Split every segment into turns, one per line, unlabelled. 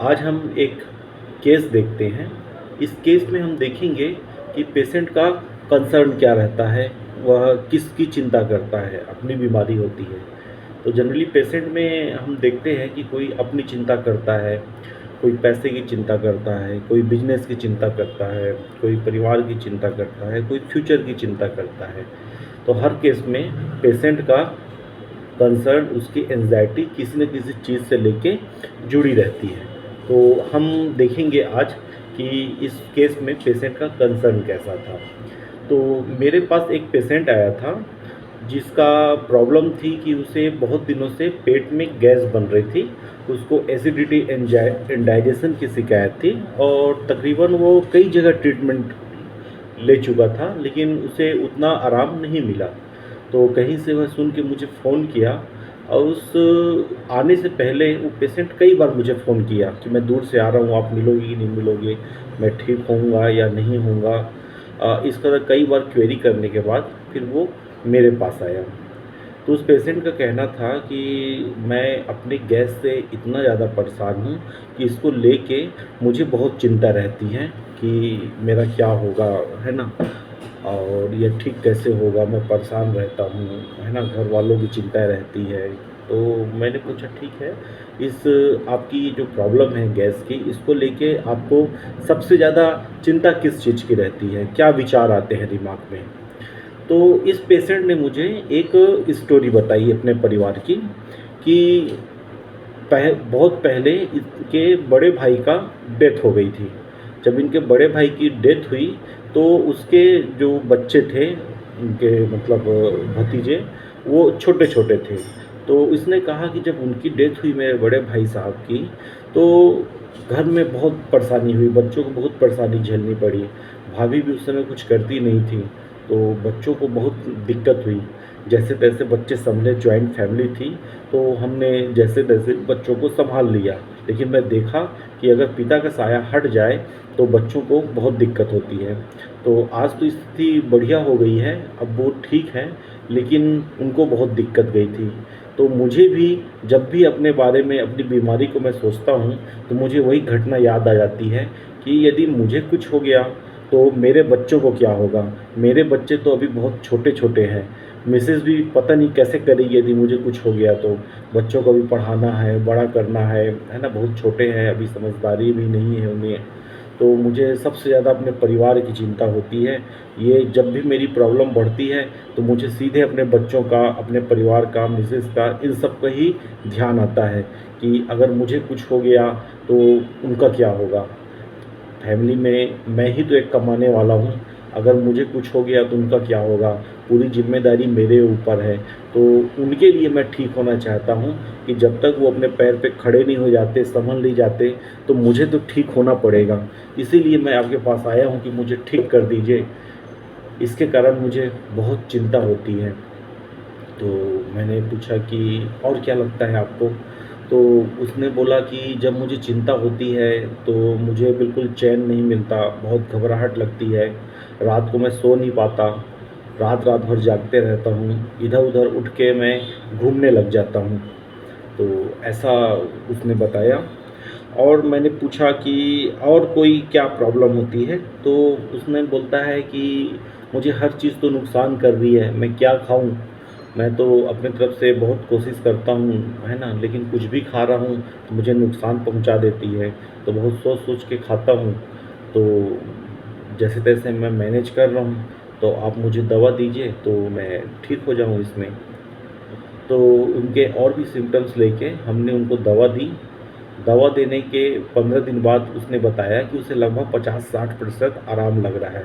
आज हम एक केस देखते हैं। इस केस में हम देखेंगे कि पेशेंट का कंसर्न क्या रहता है, वह किसकी चिंता करता है, अपनी बीमारी होती है। तो जनरली पेशेंट में हम देखते हैं कि कोई अपनी चिंता करता है, कोई पैसे की चिंता करता है, कोई बिजनेस की चिंता करता है, कोई परिवार की चिंता करता है, कोई फ्यूचर की चिंता करता है। तो हर केस में पेशेंट का कंसर्न, उसकी एंजाइटी किसी न किसी चीज़ से लेके जुड़ी रहती है। तो हम देखेंगे आज कि इस केस में पेशेंट का कंसर्न कैसा था। तो मेरे पास एक पेशेंट आया था जिसका प्रॉब्लम थी कि उसे बहुत दिनों से पेट में गैस बन रही थी। उसको एसिडिटी इंडाइजेशन की शिकायत थी और तकरीबन वो कई जगह ट्रीटमेंट ले चुका था, लेकिन उसे उतना आराम नहीं मिला। तो कहीं से वह सुन के मुझे फ़ोन किया और उस आने से पहले वो पेशेंट कई बार मुझे फ़ोन किया कि मैं दूर से आ रहा हूँ, आप मिलोगे कि नहीं मिलोगे, मैं ठीक होऊंगा या नहीं होऊंगा। इस तरह कई बार क्वेरी करने के बाद फिर वो मेरे पास आया। तो उस पेशेंट का कहना था कि मैं अपने गैस से इतना ज़्यादा परेशान हूँ कि इसको लेके मुझे बहुत चिंता रहती है कि मेरा क्या होगा, है ना? और ये ठीक कैसे होगा, मैं परेशान रहता हूँ, है ना? घर वालों की चिंता रहती है। तो मैंने पूछा ठीक है, इस आपकी जो प्रॉब्लम है गैस की, इसको लेके आपको सबसे ज़्यादा चिंता किस चीज़ की रहती है? क्या विचार आते हैं दिमाग में? तो इस पेशेंट ने मुझे एक स्टोरी बताई अपने परिवार की कि बहुत पहले इनके बड़े भाई का डेथ हो गई थी। जब इनके बड़े भाई की डेथ हुई तो उसके जो बच्चे थे, उनके मतलब भतीजे, वो छोटे-छोटे थे। तो इसने कहा कि जब उनकी डेथ हुई मेरे बड़े भाई साहब की, तो घर में बहुत परेशानी हुई, बच्चों को बहुत परेशानी झेलनी पड़ी। भाभी भी उस समय कुछ करती नहीं थी, तो बच्चों को बहुत दिक्कत हुई। जैसे-तैसे बच्चे सँभले, जॉइंट फैमिली थी, तो हमने जैसे-तैसे बच्चों को सँभाल लिया। लेकिन मैं देखा कि अगर पिता का साया हट जाए, तो बच्चों को बहुत दिक्कत होती है। तो आज तो स्थिति बढ़िया हो गई है, अब वो ठीक हैं, लेकिन उनको बहुत दिक्कत गई थी। तो मुझे भी जब भी अपने बारे में, अपनी बीमारी को मैं सोचता हूँ, तो मुझे वही घटना याद आ जाती है कि यदि मुझे कुछ हो गया, तो मेरे बच्चों को क्या होगा? मेरे बच्चे तो अभी बहुत छोटे-छोटे हैं। मिसेज़ भी पता नहीं कैसे करेगी यदि मुझे कुछ हो गया तो। बच्चों को भी पढ़ाना है, बड़ा करना है ना? बहुत छोटे हैं, अभी समझदारी भी नहीं है उन्हें। तो मुझे सबसे ज़्यादा अपने परिवार की चिंता होती है। ये जब भी मेरी प्रॉब्लम बढ़ती है, तो मुझे सीधे अपने बच्चों का, अपने परिवार का, मिसेज़ का, इन सब का ही ध्यान आता है कि अगर मुझे कुछ हो गया, तो उनका क्या होगा? फैमिली में मैं ही तो एक कमाने वाला हूँ, अगर मुझे कुछ हो गया तो उनका क्या होगा? पूरी ज़िम्मेदारी मेरे ऊपर है। तो उनके लिए मैं ठीक होना चाहता हूँ कि जब तक वो अपने पैर पे खड़े नहीं हो जाते, सँभल नहीं जाते, तो मुझे तो ठीक होना पड़ेगा। इसीलिए मैं आपके पास आया हूँ कि मुझे ठीक कर दीजिए। इसके कारण मुझे बहुत चिंता होती है। तो मैंने पूछा कि और क्या लगता है आपको? तो उसने बोला कि जब मुझे चिंता होती है तो मुझे बिल्कुल चैन नहीं मिलता, बहुत घबराहट लगती है, रात को मैं सो नहीं पाता, रात-रात भर जागते रहता हूँ, इधर-उधर उठ के मैं घूमने लग जाता हूँ। तो ऐसा उसने बताया। और मैंने पूछा कि और कोई क्या प्रॉब्लम होती है? तो उसने बोलता है कि मुझे हर चीज़ तो नुकसान कर रही है, मैं क्या खाऊँ? मैं तो अपनी तरफ से बहुत कोशिश करता हूँ, है ना? लेकिन कुछ भी खा रहा हूँ, तो मुझे नुकसान पहुँचा देती है, तो बहुत सोच-सोच के खाता हूँ। तो जैसे-तैसे मैं मैनेज कर रहा हूँ, तो आप मुझे दवा दीजिए, तो मैं ठीक हो जाऊँ इसमें। तो उनके और भी सिम्पटम्स लेके हमने उनको दवा दी। दवा देने के 15 दिन बाद उसने बताया कि उसे लगभग 50-60% आराम लग रहा है।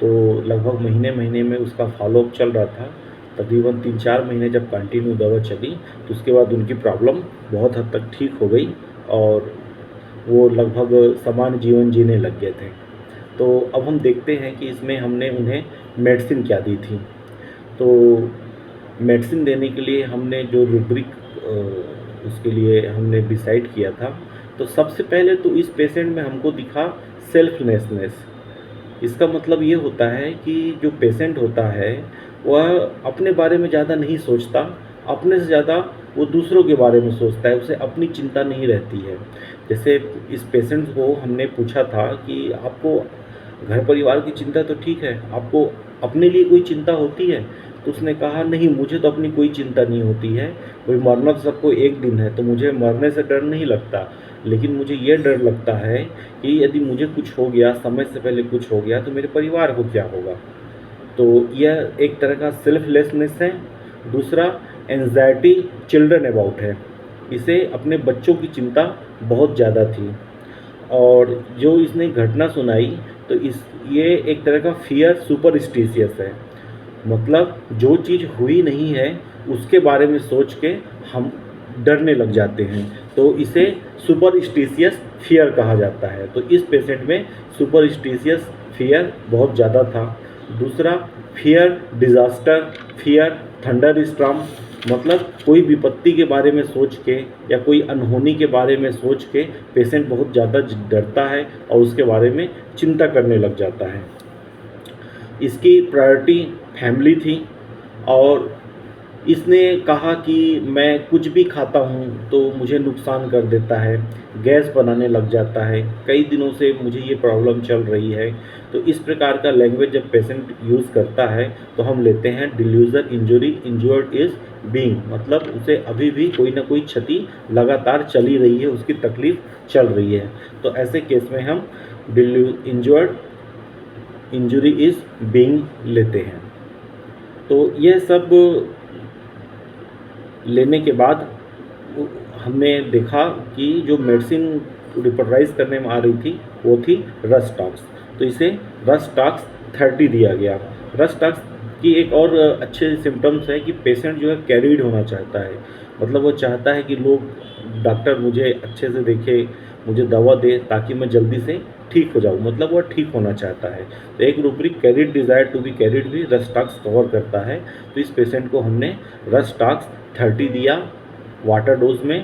तो लगभग महीने-महीने में उसका फ़ॉलो-अप चल रहा था। तकरीबन 3-4 महीने जब कंटिन्यू दवा चली, तो उसके बाद उनकी प्रॉब्लम बहुत हद तक ठीक हो गई और वो लगभग सामान्य जीवन जीने लग गए थे। तो अब हम देखते हैं कि इसमें हमने उन्हें मेडिसिन क्या दी थी। तो मेडिसिन देने के लिए हमने जो रूब्रिक उसके लिए हमने डिसाइड किया था, तो सबसे पहले तो इस पेशेंट में हमको दिखा सेल्फलेसनेस। इसका मतलब ये होता है कि जो पेशेंट होता है, वह अपने बारे में ज़्यादा नहीं सोचता, अपने से ज़्यादा वो दूसरों के बारे में सोचता है, उसे अपनी चिंता नहीं रहती है। जैसे इस पेशेंट को हमने पूछा था कि आपको घर परिवार की चिंता तो ठीक है, आपको अपने लिए कोई चिंता होती है? तो उसने कहा नहीं, मुझे तो अपनी कोई चिंता नहीं होती है, कोई मरना तो सबको एक दिन है, तो मुझे मरने से डर नहीं लगता, लेकिन मुझे ये डर लगता है कि यदि मुझे कुछ हो गया, समय से पहले कुछ हो गया, तो मेरे परिवार को क्या होगा। तो यह एक तरह का सेल्फलेसनेस है। दूसरा, एंजाइटी चिल्ड्रन अबाउट है, इसे अपने बच्चों की चिंता बहुत ज़्यादा थी। और जो इसने घटना सुनाई, तो इस ये एक तरह का फियर सुपरस्टिशियस है, मतलब जो चीज़ हुई नहीं है उसके बारे में सोच के हम डरने लग जाते हैं, तो इसे सुपरस्टिशियस फियर कहा जाता है। तो इस पेशेंट में सुपरस्टिशियस फियर बहुत ज़्यादा था। दूसरा, fear disaster, fear thunder storm, मतलब कोई विपत्ति के बारे में सोच के या कोई अनहोनी के बारे में सोच के पेशेंट बहुत ज़्यादा डरता है और उसके बारे में चिंता करने लग जाता है। इसकी प्रायोरिटी फैमिली थी, और इसने कहा कि मैं कुछ भी खाता हूँ तो मुझे नुकसान कर देता है, गैस बनाने लग जाता है, कई दिनों से मुझे ये प्रॉब्लम चल रही है। तो इस प्रकार का लैंग्वेज जब पेशेंट यूज़ करता है तो हम लेते हैं delusion injury, injured is being, मतलब उसे अभी भी कोई ना कोई क्षति लगातार चली रही है, उसकी तकलीफ चल रही है। तो ऐसे केस में हम इंजर्ड इंजरी इज़ बीइंग लेते हैं। तो यह सब लेने के बाद हमने देखा कि जो मेडिसिन रिपोर्टराइज करने में आ रही थी वो थी रस्टॉक्स, तो इसे रस्टॉक्स 30 दिया गया। रस्टॉक्स की एक और अच्छे सिम्टम्स है कि पेशेंट जो है कैरिड होना चाहता है, मतलब वो चाहता है कि लोग डॉक्टर मुझे अच्छे से देखे, मुझे दवा दे ताकि मैं जल्दी से ठीक हो जाऊँ, मतलब वह ठीक होना चाहता है। तो एक rubric carried desire to be carried भी रस्टॉक्स कवर करता है। तो इस पेशेंट को हमने रस्टॉक्स 30 दिया वाटर डोज में,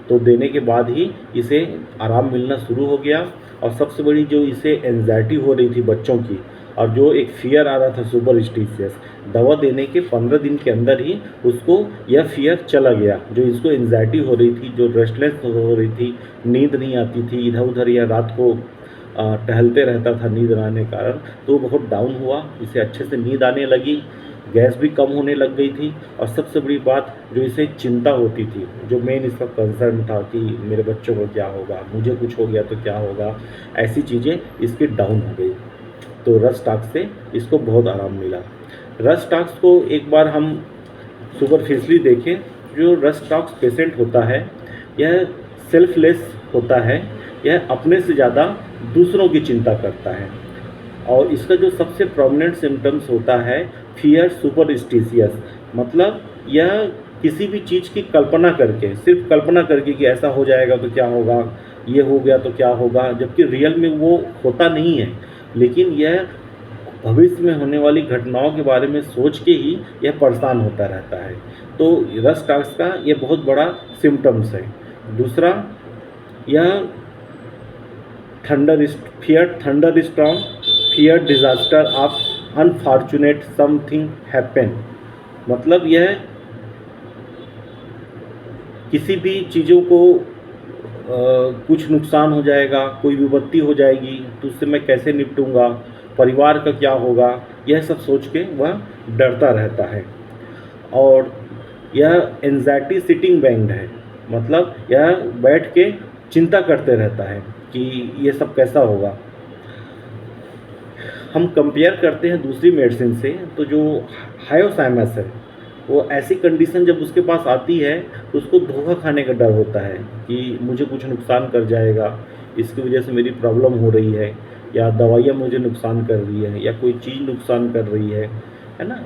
तो देने के बाद ही इसे आराम मिलना शुरू हो गया। और सबसे बड़ी जो इसे एंजाइटी हो रही थी बच्चों की, और जो एक फियर आ रहा था सुपरस्टिशियस, दवा देने के 15 दिन के अंदर ही उसको यह फियर चला गया। जो इसको एंजाइटी हो रही थी, जो रेस्टलेस हो रही थी, नींद नहीं आती थी, इधर उधर या रात को टहलते रहता था नींद आने के कारण, तो बहुत डाउन हुआ, इसे अच्छे से नींद आने लगी, गैस भी कम होने लग गई थी। और सबसे बड़ी बात जो इसे चिंता होती थी, जो मेन इसका कंसर्न था कि मेरे बच्चों को क्या होगा, मुझे कुछ हो गया तो क्या होगा, ऐसी चीज़ें इसकी डाउन हो गई। तो रस्टॉक्स से इसको बहुत आराम मिला। रस्टॉक्स को एक बार हम सुपरफिशली देखें, जो रस्टॉक्स पेशेंट होता है यह सेल्फलेस होता है, यह अपने से ज़्यादा दूसरों की चिंता करता है। और इसका जो सबसे प्रोमिनेंट सिम्टम्स होता है फियर सुपरस्टिशियस, मतलब यह किसी भी चीज़ की कल्पना करके, सिर्फ कल्पना करके कि ऐसा हो जाएगा तो क्या होगा, ये हो गया तो क्या होगा, जबकि रियल में वो होता नहीं है, लेकिन यह भविष्य में होने वाली घटनाओं के बारे में सोच के ही यह परेशान होता रहता है। तो रस्टॉक्स का ये बहुत बड़ा सिम्टम्स है। दूसरा, यह fear thunder storm, fear disaster of unfortunate something happen, मतलब यह किसी भी चीज़ों को कुछ नुकसान हो जाएगा, कोई विपत्ति हो जाएगी तो उससे मैं कैसे निपटूंगा, परिवार का क्या होगा, यह सब सोच के वह डरता रहता है। और यह एंजाइटी सिटिंग बैंड है, मतलब यह बैठ के चिंता करते रहता है कि ये सब कैसा होगा। हम कंपेयर करते हैं दूसरी मेडिसिन से, तो जो हायोसाइमस है वो ऐसी कंडीशन जब उसके पास आती है तो उसको धोखा खाने का डर होता है कि मुझे कुछ नुकसान कर जाएगा, इसकी वजह से मेरी प्रॉब्लम हो रही है, या दवाइयाँ मुझे नुकसान कर रही है, या कोई चीज़ नुकसान कर रही है ना,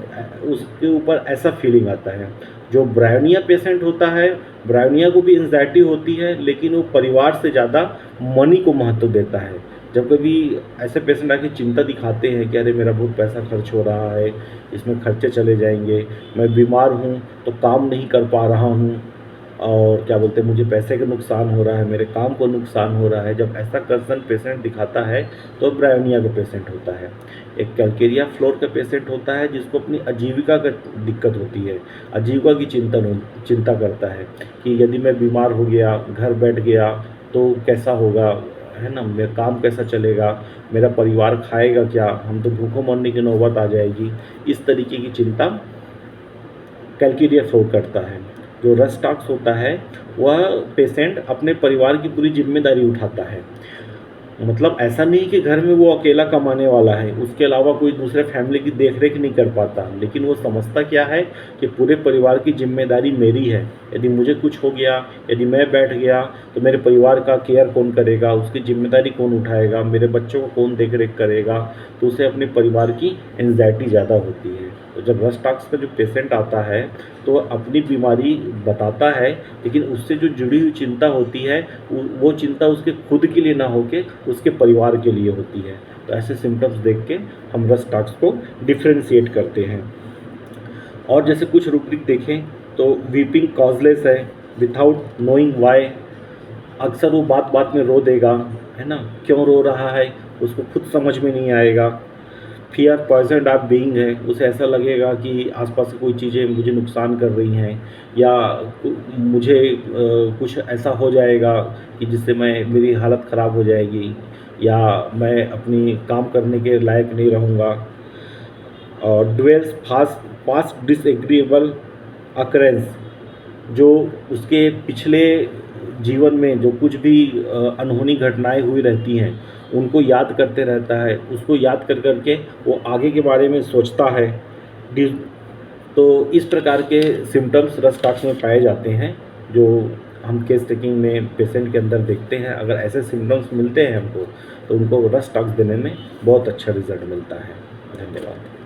उसके ऊपर ऐसा फीलिंग आता है। जो ब्रायोनिया पेशेंट होता है, ब्रायोनिया को भी एंजाइटी होती है, लेकिन वो परिवार से ज़्यादा मनी को महत्व देता है। जब कभी ऐसे पेशेंट आके चिंता दिखाते हैं कि अरे मेरा बहुत पैसा खर्च हो रहा है, इसमें खर्चे चले जाएंगे, मैं बीमार हूँ तो काम नहीं कर पा रहा हूँ, और क्या बोलते हैं, मुझे पैसे का नुकसान हो रहा है, मेरे काम को नुकसान हो रहा है। जब ऐसा कंसर्न पेशेंट दिखाता है तो ब्रायोनिया का पेशेंट होता है। एक कैल्केरिया फ्लोर का पेशेंट होता है जिसको अपनी आजीविका का दिक्कत होती है, आजीविका की चिंता करता है कि यदि मैं बीमार हो गया, घर बैठ गया तो कैसा होगा, है ना, मेरा काम कैसा चलेगा, मेरा परिवार खाएगा क्या, हम तो भूखों मरने की नौबत आ जाएगी। इस तरीके की चिंता कैल्केरिया फ्लोर करता है। जो रस टॉक्स होता है वह पेशेंट अपने परिवार की पूरी जिम्मेदारी उठाता है। मतलब ऐसा नहीं कि घर में वो अकेला कमाने वाला है, उसके अलावा कोई दूसरे फैमिली की देख-रेख नहीं कर पाता, लेकिन वो समझता क्या है कि पूरे परिवार की ज़िम्मेदारी मेरी है। यदि मुझे कुछ हो गया, यदि मैं बैठ गया, तो मेरे परिवार का केयर कौन करेगा, उसकी ज़िम्मेदारी कौन उठाएगा, मेरे बच्चों को कौन देख-रेख करेगा, तो उसे अपने परिवार की एंग्ज़ायटी ज़्यादा होती है। तो जब रस टॉक्स का जो पेशेंट आता है, तो वह अपनी बीमारी बताता है, लेकिन उससे जो जुड़ी हुई चिंता होती है, वो चिंता उसके खुद के लिए ना होके उसके परिवार के लिए होती है। तो ऐसे सिम्पटम्स देख के हम रस टॉक्स को डिफरेंशिएट करते हैं। और जैसे कुछ रूब्रिक देखें तो वीपिंग कॉजलेस है, विथआउट नोइंग व्हाई, अक्सर वो बात बात में रो देगा, है ना, क्यों रो रहा है उसको खुद समझ में नहीं आएगा। फियर पॉइजन्ड आप बीइंग है, उसे ऐसा लगेगा कि आसपास से कोई चीज़ें मुझे नुकसान कर रही हैं, या मुझे कुछ ऐसा हो जाएगा कि जिससे मेरी हालत ख़राब हो जाएगी, या मैं अपनी काम करने के लायक नहीं रहूँगा। और ड्वेल्स पास्ट डिसएग्रीएबल अकरेंस, जो उसके पिछले जीवन में जो कुछ भी अनहोनी घटनाएं हुई रहती हैं उनको याद करते रहता है, उसको याद कर करके वो आगे के बारे में सोचता है। तो इस प्रकार के सिम्टम्स रस टॉक्स में पाए जाते हैं, जो हम केस टेकिंग में पेशेंट के अंदर देखते हैं। अगर ऐसे सिम्टम्स मिलते हैं हमको, तो उनको रस टॉक्स देने में बहुत अच्छा रिजल्ट मिलता है। धन्यवाद।